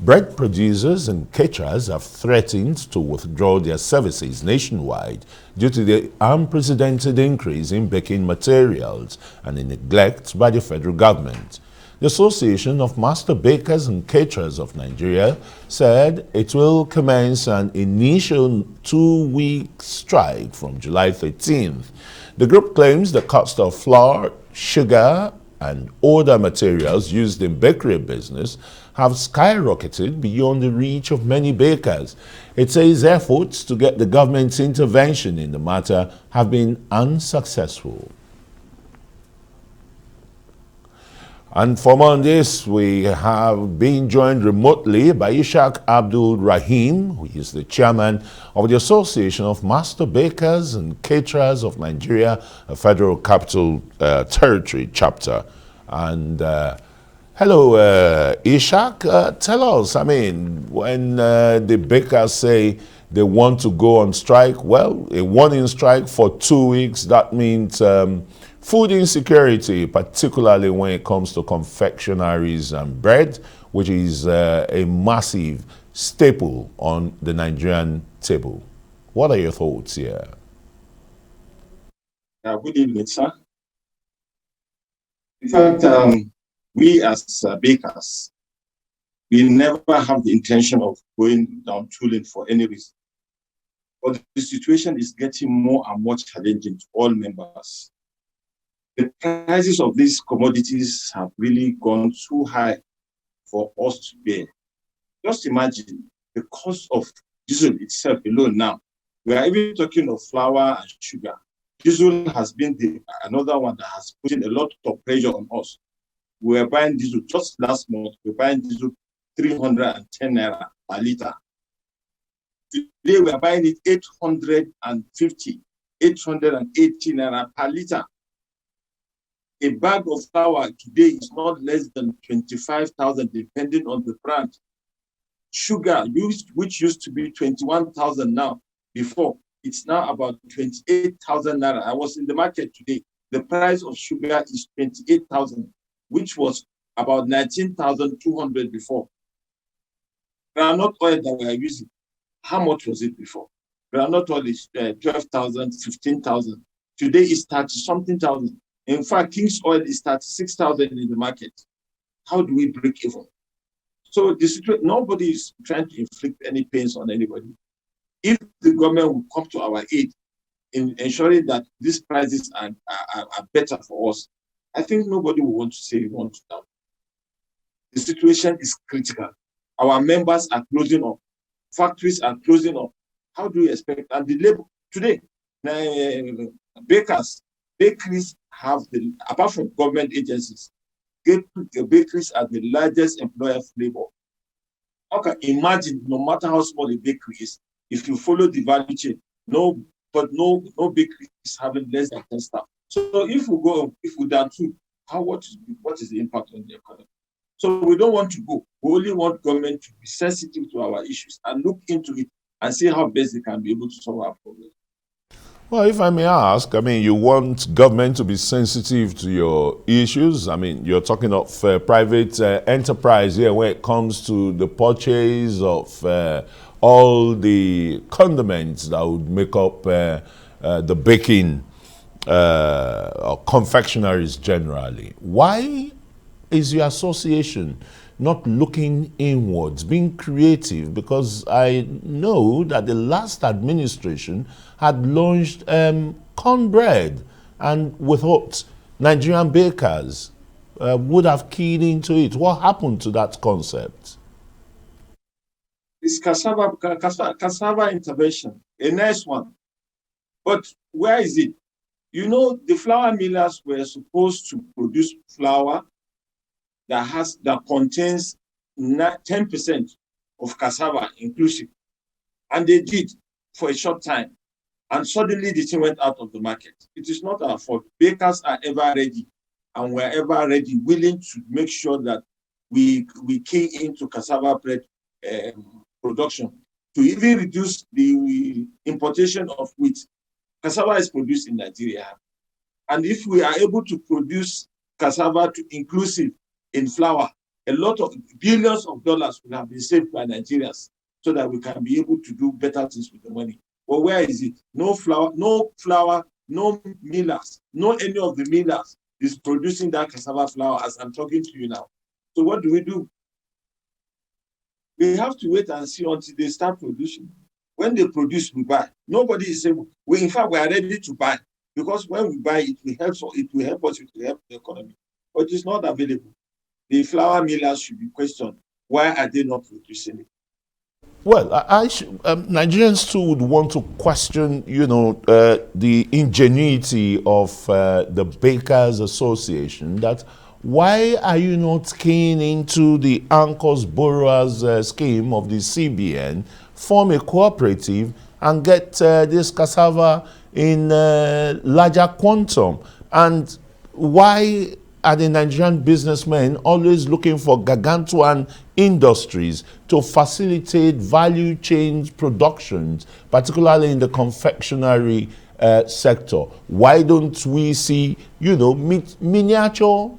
Bread producers and caterers have threatened to withdraw their services nationwide due to the unprecedented increase in baking materials and the neglect by the federal government. The Association of Master Bakers and Caterers of Nigeria said it will commence an initial 2-week strike from July 13th. The group claims the cost of flour, sugar, and other materials used in bakery business have skyrocketed beyond the reach of many bakers. It says efforts to get the government's intervention in the matter have been unsuccessful. And for more on this, we have been joined remotely by Ishaq Abdulraheem, who is the chairman of the Association of Master Bakers and Caterers of Nigeria, a Federal Capital Territory chapter. And hello, Ishaq. Tell us, I mean, when the bakers say they want to go on strike, well, a warning strike for 2 weeks, that means food insecurity, particularly when it comes to confectionaries and bread, which is a massive staple on the Nigerian table. What are your thoughts here? Good evening, sir. In fact, we as bakers, we never have the intention of going down tooling for any reason. But the situation is getting more and more challenging to all members. The prices of these commodities have really gone too high for us to bear. Just imagine the cost of diesel itself alone now. We are even talking of flour and sugar. Diesel has been another one that has put in a lot of pressure on us. We were buying diesel just last month. We were buying diesel 310 naira per liter. Today we are buying it 850, 880 naira per liter. A bag of flour today is not less than 25,000, depending on the brand. Sugar, which used to be 21,000 now, before, it's now about 28,000 naira. I was in the market today. The price of sugar is 28,000, which was about 19,200 before. Groundnut oil that we are using, how much was it before? Groundnut oil is 12,000, 15,000. Today it's 30-something thousand. In fact, King's oil is 36,000 in the market. How do we break even? So nobody is trying to inflict any pains on anybody. If the government will come to our aid in ensuring that these prices are better for us, I think nobody will want to say we want to down. The situation is critical. Our members are closing up. Factories are closing up. How do we expect? And the labor today, bakeries have apart from government agencies, bakeries are the largest employer of labor. Okay, imagine no matter how small a bakery is, if you follow the value chain, no bakery is having less than 10 staff. So if we down two, what is the impact on the economy? So we don't want to go. We only want government to be sensitive to our issues and look into it and see how best they can be able to solve our problems. Well, if I may ask, I mean, you want government to be sensitive to your issues. I mean, you're talking of private enterprise here when it comes to the purchase of all the condiments that would make up the baking or confectionaries generally. Why is your association not looking inwards, being creative? Because I know that the last administration had launched cornbread, and we thought Nigerian bakers would have keyed into it. What happened to that concept? It's cassava intervention, a nice one. But where is it? You know, the flour millers were supposed to produce flour that contains 10% of cassava inclusive. And they did for a short time. And suddenly the thing went out of the market. It is not our fault. Bakers are ever ready, and we're ever ready, willing to make sure that we key into cassava bread production to even reduce the importation of wheat. Cassava is produced in Nigeria. And if we are able to produce cassava to inclusive in flour, a lot of billions of dollars will have been saved by Nigerians so that we can be able to do better things with the money. But where is it? No flour, no millers, no any of the millers is producing that cassava flour as I'm talking to you now. So what do? We have to wait and see until they start producing. When they produce, we buy. Nobody is saying, in fact, we are ready to buy because when we buy, it will help us, it will help the economy. But it's not available. The flour millers should be questioned. Why are they not producing it? Well, Nigerians too would want to question, the ingenuity of the Bakers Association. That why are you not keying into the Anchors Borrowers scheme of the CBN, form a cooperative, and get this cassava in larger quantum? And why are the Nigerian businessmen always looking for gargantuan industries to facilitate value chain productions, particularly in the confectionery sector? Why don't we see, miniature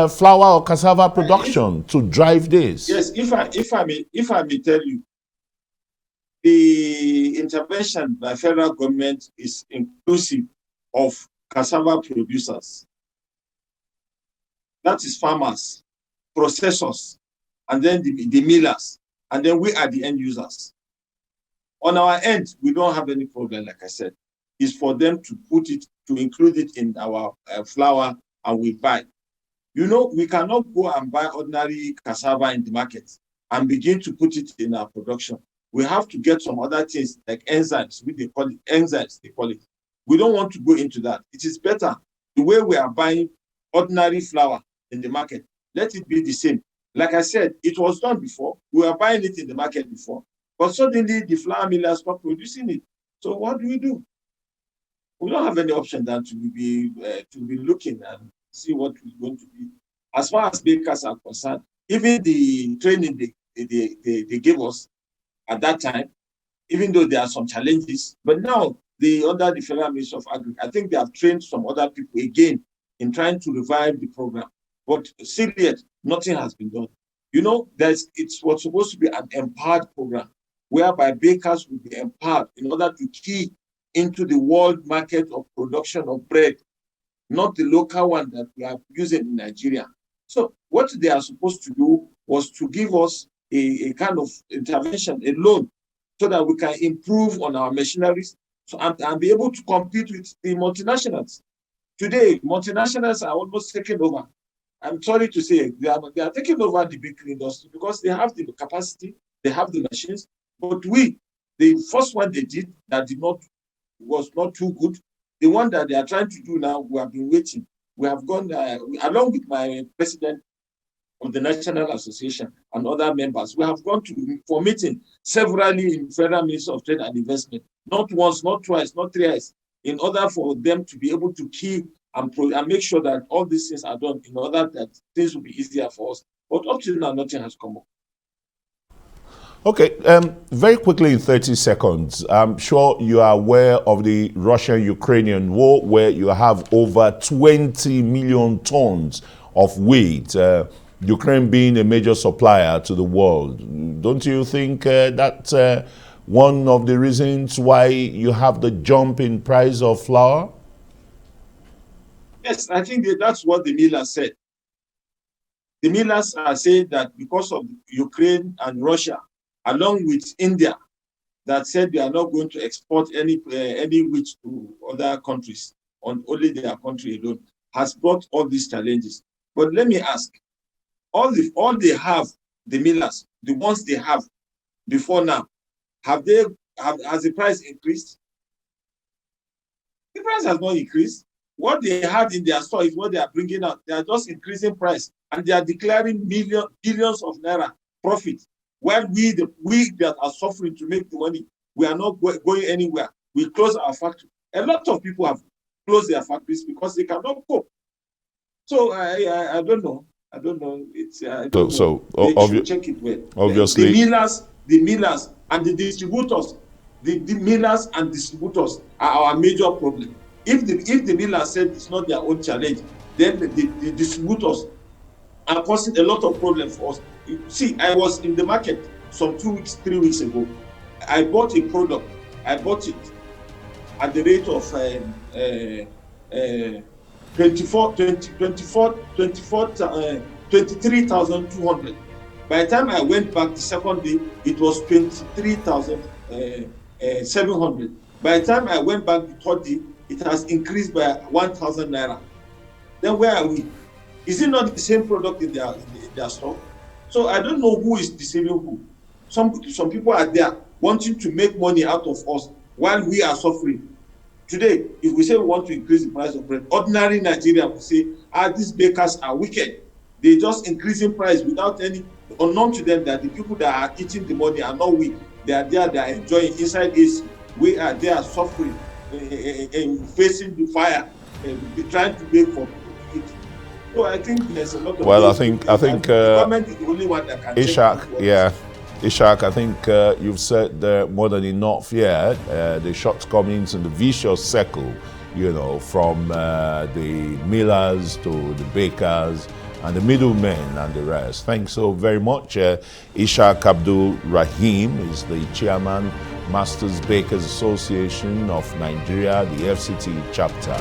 flour or cassava production to drive this? Yes, if I may tell you, the intervention by federal government is inclusive of cassava producers. That is farmers, processors, and then the millers, and then we are the end users. On our end, we don't have any problem, like I said. It's for them to include it in our flour, and we buy. We cannot go and buy ordinary cassava in the market and begin to put it in our production. We have to get some other things like enzymes, they call it. We don't want to go into that. It is better the way we are buying ordinary flour in the market. Let it be the same. Like I said, it was done before. We were buying it in the market before, but suddenly the flour millers stopped producing it. So what do? We don't have any option than to be looking and see what is going to be. As far as bakers are concerned, even the training they gave us at that time, even though there are some challenges, but now under the Federal Ministry of Agriculture, I think they have trained some other people again in trying to revive the program. But still yet, nothing has been done. It's what's supposed to be an empowered program, whereby bakers will be empowered in order to key into the world market of production of bread, not the local one that we are using in Nigeria. So what they are supposed to do was to give us a kind of intervention, a loan, so that we can improve on our machineries and be able to compete with the multinationals. Today, multinationals are almost taking over. I'm sorry to say, they are taking over the bakery industry because they have the capacity, they have the machines. But the first one they did that was not too good. The one that they are trying to do now, we have been waiting. We have gone, along with my president of the National Association and other members, we have gone for meeting severally in Federal Ministry of Trade and Investment, not once, not twice, not thrice, in order for them to be able to keep and make sure that all these things are done in order that things will be easier for us. But up to now, nothing has come up. Okay, very quickly in 30 seconds, I'm sure you are aware of the Russian-Ukrainian war, where you have over 20 million tons of wheat, Ukraine being a major supplier to the world. Don't you think that's one of the reasons why you have the jump in price of flour? Yes, I think that's what the millers said. The millers are saying that because of Ukraine and Russia, along with India, that said they are not going to export any wheat to other countries, on only their country alone, has brought all these challenges. But let me ask, all they have, the millers, the ones they have before now, has the price increased? The price has not increased. What they had in their store is what they are bringing out. They are just increasing price, and they are declaring billions of naira profit. While we that are suffering to make the money, we are not going anywhere. We close our factory. A lot of people have closed their factories because they cannot cope. So I don't know. I don't know. It's they should check it well. Obviously, the millers and the distributors, the millers and distributors are our major problem. If the millers said it's not their own challenge, then the distributors and causing a lot of problems for us. See, I was in the market some 2 weeks, 3 weeks ago. I bought a product. I bought it at the rate of 23,200. By the time I went back the second day, it was 23,700. By the time I went back the third day, it has increased by 1,000 naira. Then where are we? Is it not the same product in their store? So I don't know who is deceiving who. Some people are there wanting to make money out of us while we are suffering. Today, if we say we want to increase the price of bread, ordinary Nigeria will say, these bakers are wicked. They just increasing price without any, unknown to them that the people that are eating the money are not weak. They are there, they are enjoying inside AC. We are there suffering, facing the fire, trying to beg for people to eat. So I think there's a lot of. Well, I think the government is the only one that can. Ishaq, yeah. Ishaq, I think you've said more than enough here. The shortcomings and the vicious circle, you know, from the millers to the bakers and the middlemen and the rest. Thanks so very much. Ishaq Abdulraheem is the chairman, Masters Bakers Association of Nigeria, the FCT Chapter.